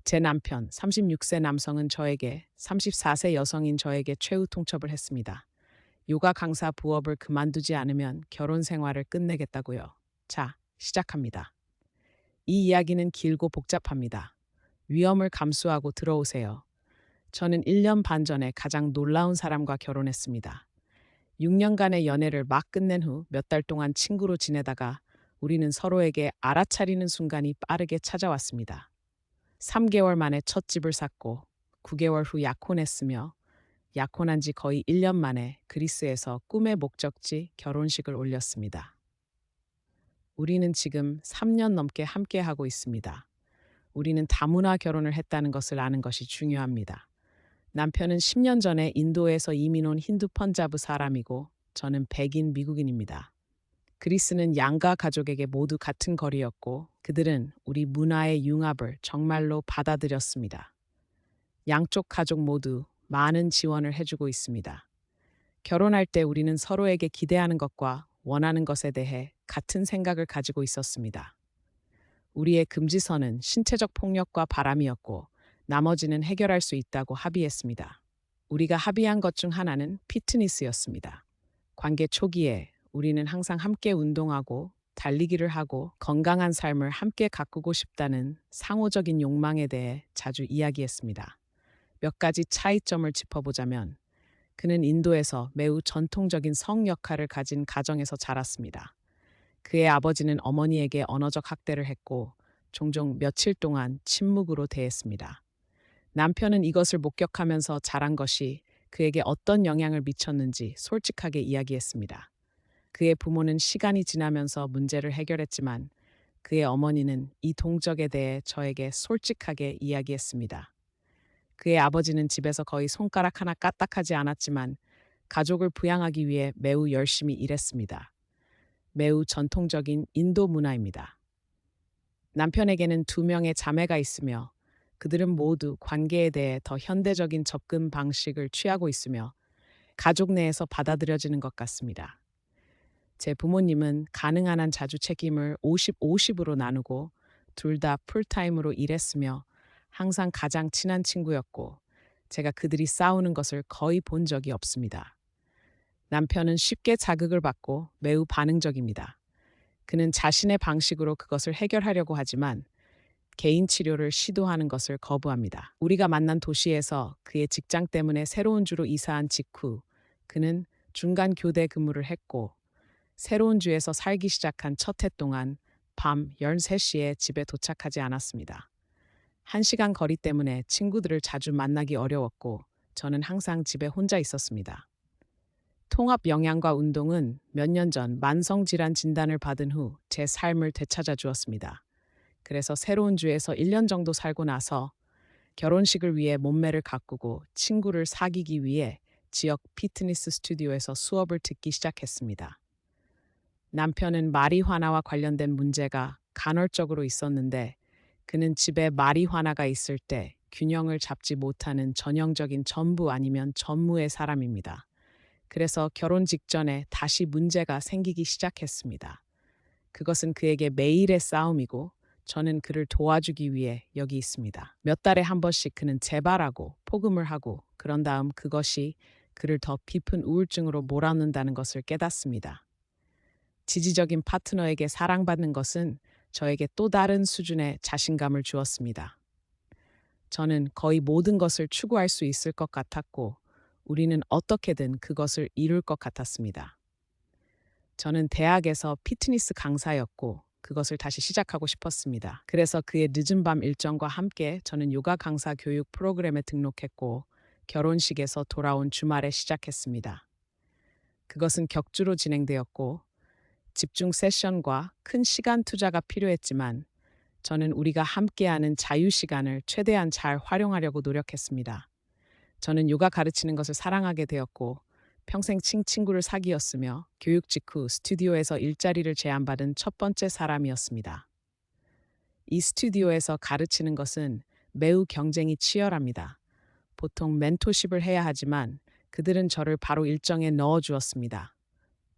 제 남편 36세 남성은 저에게 34세 여성인 저에게 최후 통첩을 했습니다. 요가 강사 부업을 그만두지 않으면 결혼 생활을 끝내겠다고요. 자, 시작합니다. 이 이야기는 길고 복잡합니다. 위험을 감수하고 들어오세요. 저는 1년 반 전에 가장 놀라운 사람과 결혼했습니다. 6년간의 연애를 막 끝낸 후 몇 달 동안 친구로 지내다가 우리는 서로에게 알아차리는 순간이 빠르게 찾아왔습니다. 3개월 만에 첫 집을 샀고 9개월 후 약혼했으며 약혼한 지 거의 1년 만에 그리스에서 꿈의 목적지 결혼식을 올렸습니다. 우리는 지금 3년 넘게 함께하고 있습니다. 우리는 다문화 결혼을 했다는 것을 아는 것이 중요합니다. 남편은 10년 전에 인도에서 이민 온 힌두 펀자브 사람이고 저는 백인 미국인입니다. 그리스는 양가 가족에게 모두 같은 거리였고 그들은 우리 문화의 융합을 정말로 받아들였습니다. 양쪽 가족 모두 많은 지원을 해주고 있습니다. 결혼할 때 우리는 서로에게 기대하는 것과 원하는 것에 대해 같은 생각을 가지고 있었습니다. 우리의 금지선은 신체적 폭력과 바람이었고 나머지는 해결할 수 있다고 합의했습니다. 우리가 합의한 것 중 하나는 피트니스였습니다. 관계 초기에 우리는 항상 함께 운동하고 달리기를 하고 건강한 삶을 함께 가꾸고 싶다는 상호적인 욕망에 대해 자주 이야기했습니다. 몇 가지 차이점을 짚어보자면 그는 인도에서 매우 전통적인 성 역할을 가진 가정에서 자랐습니다. 그의 아버지는 어머니에게 언어적 학대를 했고 종종 며칠 동안 침묵으로 대했습니다. 남편은 이것을 목격하면서 자란 것이 그에게 어떤 영향을 미쳤는지 솔직하게 이야기했습니다. 그의 부모는 시간이 지나면서 문제를 해결했지만 그의 어머니는 이 동적에 대해 저에게 솔직하게 이야기했습니다. 그의 아버지는 집에서 거의 손가락 하나 까딱하지 않았지만 가족을 부양하기 위해 매우 열심히 일했습니다. 매우 전통적인 인도 문화입니다. 남편에게는 2명의 자매가 있으며 그들은 모두 관계에 대해 더 현대적인 접근 방식을 취하고 있으며 가족 내에서 받아들여지는 것 같습니다. 제 부모님은 가능한 한 자주 책임을 50-50으로 나누고 둘 다 풀타임으로 일했으며 항상 가장 친한 친구였고 제가 그들이 싸우는 것을 거의 본 적이 없습니다. 남편은 쉽게 자극을 받고 매우 반응적입니다. 그는 자신의 방식으로 그것을 해결하려고 하지만 개인 치료를 시도하는 것을 거부합니다. 우리가 만난 도시에서 그의 직장 때문에 새로운 주로 이사한 직후 그는 중간 교대 근무를 했고 새로운 주에서 살기 시작한 첫 해 동안 밤 13시에 집에 도착하지 않았습니다. 1시간 거리 때문에 친구들을 자주 만나기 어려웠고 저는 항상 집에 혼자 있었습니다. 통합 영양과 운동은 몇 년 전 만성질환 진단을 받은 후 제 삶을 되찾아 주었습니다. 그래서 새로운 주에서 1년 정도 살고 나서 결혼식을 위해 몸매를 가꾸고 친구를 사귀기 위해 지역 피트니스 스튜디오에서 수업을 듣기 시작했습니다. 남편은 마리화나와 관련된 문제가 간헐적으로 있었는데 그는 집에 마리화나가 있을 때 균형을 잡지 못하는 전형적인 전부 아니면 전무의 사람입니다. 그래서 결혼 직전에 다시 문제가 생기기 시작했습니다. 그것은 그에게 매일의 싸움이고 저는 그를 도와주기 위해 여기 있습니다. 몇 달에 한 번씩 그는 재발하고 폭음을 하고 그런 다음 그것이 그를 더 깊은 우울증으로 몰아넣는다는 것을 깨닫습니다. 지지적인 파트너에게 사랑받는 것은 저에게 또 다른 수준의 자신감을 주었습니다. 저는 거의 모든 것을 추구할 수 있을 것 같았고 우리는 어떻게든 그것을 이룰 것 같았습니다. 저는 대학에서 피트니스 강사였고 그것을 다시 시작하고 싶었습니다. 그래서 그의 늦은 밤 일정과 함께 저는 요가 강사 교육 프로그램에 등록했고 결혼식에서 돌아온 주말에 시작했습니다. 그것은 격주로 진행되었고 집중 세션과 큰 시간 투자가 필요했지만 저는 우리가 함께하는 자유 시간을 최대한 잘 활용하려고 노력했습니다. 저는 요가 가르치는 것을 사랑하게 되었고 평생 친구를 사귀었으며 교육 직후 스튜디오에서 일자리를 제안받은 첫 번째 사람이었습니다. 이 스튜디오에서 가르치는 것은 매우 경쟁이 치열합니다. 보통 멘토십을 해야 하지만 그들은 저를 바로 일정에 넣어 주었습니다.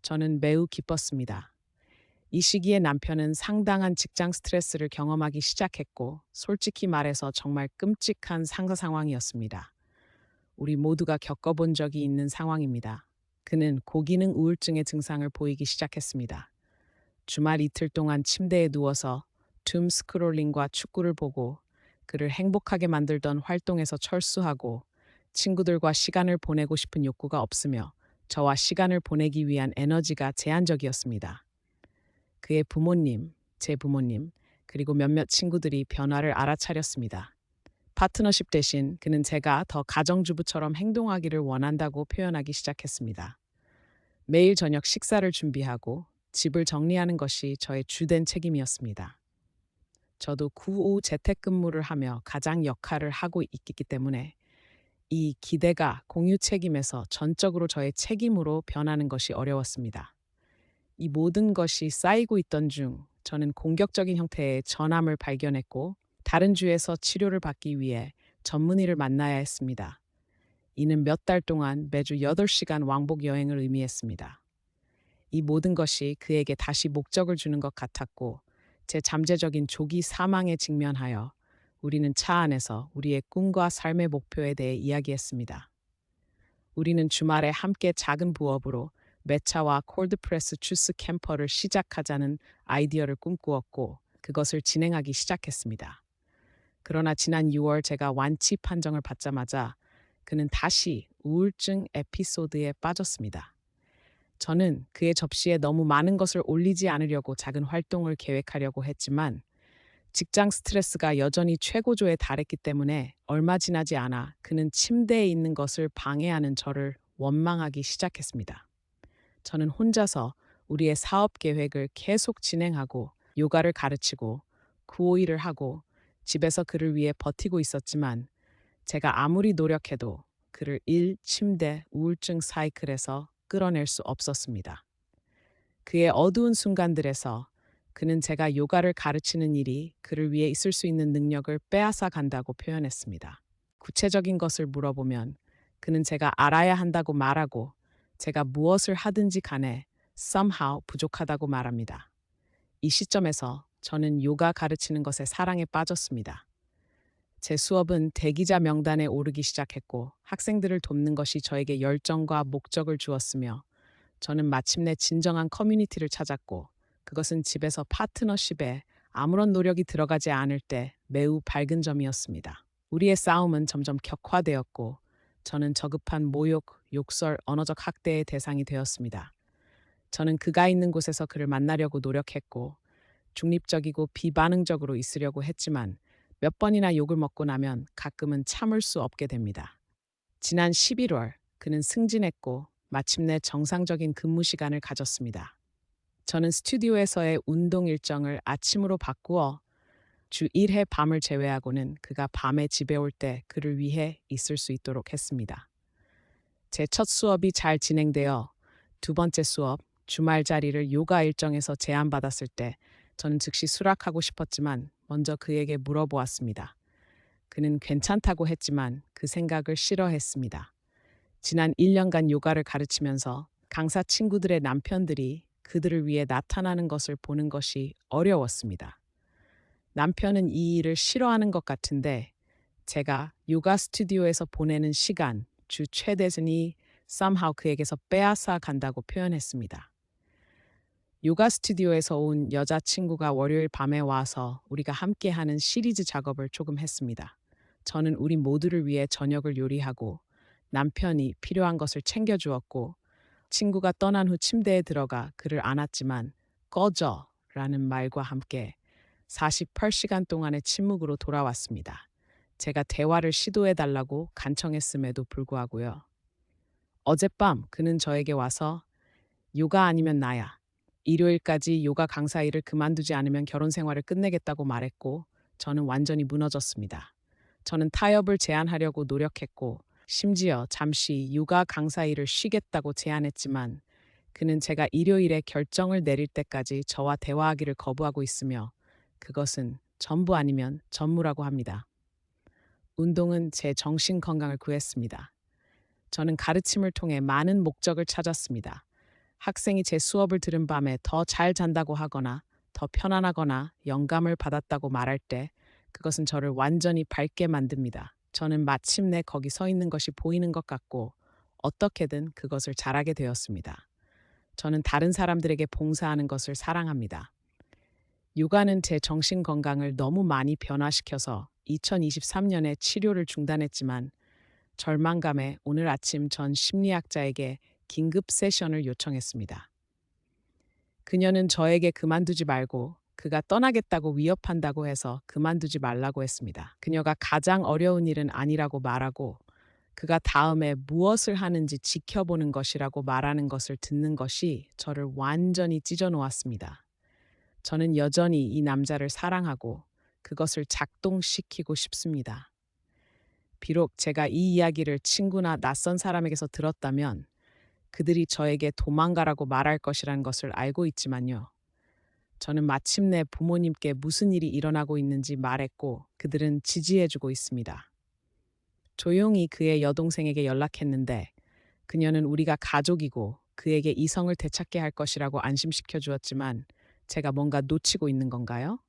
저는 매우 기뻤습니다. 이 시기에 남편은 상당한 직장 스트레스를 경험하기 시작했고, 솔직히 말해서 정말 끔찍한 상사 상황이었습니다. 우리 모두가 겪어본 적이 있는 상황입니다. 그는 고기능 우울증의 증상을 보이기 시작했습니다. 주말 이틀 동안 침대에 누워서 둠 스크롤링과 축구를 보고, 그를 행복하게 만들던 활동에서 철수하고, 친구들과 시간을 보내고 싶은 욕구가 없으며 저와 시간을 보내기 위한 에너지가 제한적이었습니다. 그의 부모님, 제 부모님, 그리고 몇몇 친구들이 변화를 알아차렸습니다. 파트너십 대신 그는 제가 더 가정주부처럼 행동하기를 원한다고 표현하기 시작했습니다. 매일 저녁 식사를 준비하고 집을 정리하는 것이 저의 주된 책임이었습니다. 저도 구5 재택근무를 하며 가장 역할을 하고 있기 때문에 이 기대가 공유 책임에서 전적으로 저의 책임으로 변하는 것이 어려웠습니다. 이 모든 것이 쌓이고 있던 중 저는 공격적인 형태의 전암을 발견했고, 다른 주에서 치료를 받기 위해 전문의를 만나야 했습니다. 이는 몇 달 동안 매주 8시간 왕복 여행을 의미했습니다. 이 모든 것이 그에게 다시 목적을 주는 것 같았고, 제 잠재적인 조기 사망에 직면하여 우리는 차 안에서 우리의 꿈과 삶의 목표에 대해 이야기했습니다. 우리는 주말에 함께 작은 부업으로 매차와 콜드프레스 주스 캠퍼를 시작하자는 아이디어를 꿈꾸었고, 그것을 진행하기 시작했습니다. 그러나 지난 6월 제가 완치 판정을 받자마자 그는 다시 우울증 에피소드에 빠졌습니다. 저는 그의 접시에 너무 많은 것을 올리지 않으려고 작은 활동을 계획하려고 했지만, 직장 스트레스가 여전히 최고조에 달했기 때문에 얼마 지나지 않아 그는 침대에 있는 것을 방해하는 저를 원망하기 시작했습니다. 저는 혼자서 우리의 사업 계획을 계속 진행하고, 요가를 가르치고 구호일을 하고 집에서 그를 위해 버티고 있었지만, 제가 아무리 노력해도 그를 일, 침대, 우울증 사이클에서 끌어낼 수 없었습니다. 그의 어두운 순간들에서 그는 제가 요가를 가르치는 일이 그를 위해 있을 수 있는 능력을 빼앗아 간다고 표현했습니다. 구체적인 것을 물어보면 그는 제가 알아야 한다고 말하고, 제가 무엇을 하든지 간에 somehow 부족하다고 말합니다. 이 시점에서 저는 요가 가르치는 것에 사랑에 빠졌습니다. 제 수업은 대기자 명단에 오르기 시작했고, 학생들을 돕는 것이 저에게 열정과 목적을 주었으며, 저는 마침내 진정한 커뮤니티를 찾았고, 그것은 집에서 파트너십에 아무런 노력이 들어가지 않을 때 매우 밝은 점이었습니다. 우리의 싸움은 점점 격화되었고, 저는 저급한 모욕, 욕설, 언어적 학대의 대상이 되었습니다. 저는 그가 있는 곳에서 그를 만나려고 노력했고, 중립적이고 비반응적으로 있으려고 했지만, 몇 번이나 욕을 먹고 나면 가끔은 참을 수 없게 됩니다. 지난 11월 그는 승진했고, 마침내 정상적인 근무 시간을 가졌습니다. 저는 스튜디오에서의 운동 일정을 아침으로 바꾸어 주 1회 밤을 제외하고는 그가 밤에 집에 올 때 그를 위해 있을 수 있도록 했습니다. 제 첫 수업이 잘 진행되어 두 번째 수업, 주말 자리를 요가 일정에서 제안받았을 때 저는 즉시 수락하고 싶었지만 먼저 그에게 물어보았습니다. 그는 괜찮다고 했지만 그 생각을 싫어했습니다. 지난 1년간 요가를 가르치면서 강사 친구들의 남편들이 그들을 위해 나타나는 것을 보는 것이 어려웠습니다. 남편은 이 일을 싫어하는 것 같은데, 제가 요가 스튜디오에서 보내는 시간, 주 최대순이 somehow 그에게서 빼앗아 간다고 표현했습니다. 요가 스튜디오에서 온 여자친구가 월요일 밤에 와서 우리가 함께하는 시리즈 작업을 조금 했습니다. 저는 우리 모두를 위해 저녁을 요리하고, 남편이 필요한 것을 챙겨주었고, 친구가 떠난 후 침대에 들어가 그를 안았지만 꺼져 라는 말과 함께 48시간 동안의 침묵으로 돌아왔습니다. 제가 대화를 시도해달라고 간청했음에도 불구하고요. 어젯밤 그는 저에게 와서 요가 아니면 나야, 일요일까지 요가 강사 일을 그만두지 않으면 결혼 생활을 끝내겠다고 말했고, 저는 완전히 무너졌습니다. 저는 타협을 제안하려고 노력했고, 심지어 잠시 요가 강사 일을 쉬겠다고 제안했지만, 그는 제가 일요일에 결정을 내릴 때까지 저와 대화하기를 거부하고 있으며, 그것은 전부 아니면 전무라고 합니다. 운동은 제 정신 건강을 구했습니다. 저는 가르침을 통해 많은 목적을 찾았습니다. 학생이 제 수업을 들은 밤에 더 잘 잔다고 하거나 더 편안하거나 영감을 받았다고 말할 때 그것은 저를 완전히 밝게 만듭니다. 저는 마침내 거기 서 있는 것이 보이는 것 같고 어떻게든 그것을 잘하게 되었습니다. 저는 다른 사람들에게 봉사하는 것을 사랑합니다. 요가는 제 정신 건강을 너무 많이 변화시켜서 2023년에 치료를 중단했지만 절망감에 오늘 아침 전 심리학자에게 긴급 세션을 요청했습니다. 그녀는 저에게 그만두지 말고 그가 떠나겠다고 위협한다고 해서 그만두지 말라고 했습니다. 그녀가 가장 어려운 일은 아니라고 말하고 그가 다음에 무엇을 하는지 지켜보는 것이라고 말하는 것을 듣는 것이 저를 완전히 찢어 놓았습니다. 저는 여전히 이 남자를 사랑하고 그것을 작동시키고 싶습니다. 비록 제가 이 이야기를 친구나 낯선 사람에게서 들었다면 그들이 저에게 도망가라고 말할 것이라는 것을 알고 있지만요. 저는 마침내 부모님께 무슨 일이 일어나고 있는지 말했고 그들은 지지해주고 있습니다. 조용히 그의 여동생에게 연락했는데 그녀는 우리가 가족이고 그에게 이성을 되찾게 할 것이라고 안심시켜 주었지만 제가 뭔가 놓치고 있는 건가요?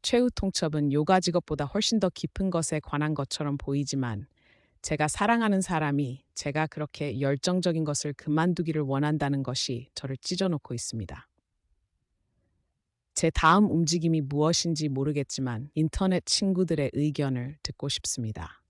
최후 통첩은 요가 직업보다 훨씬 더 깊은 것에 관한 것처럼 보이지만 제가 사랑하는 사람이 제가 그렇게 열정적인 것을 그만두기를 원한다는 것이 저를 찢어놓고 있습니다. 제 다음 움직임이 무엇인지 모르겠지만 인터넷 친구들의 의견을 듣고 싶습니다.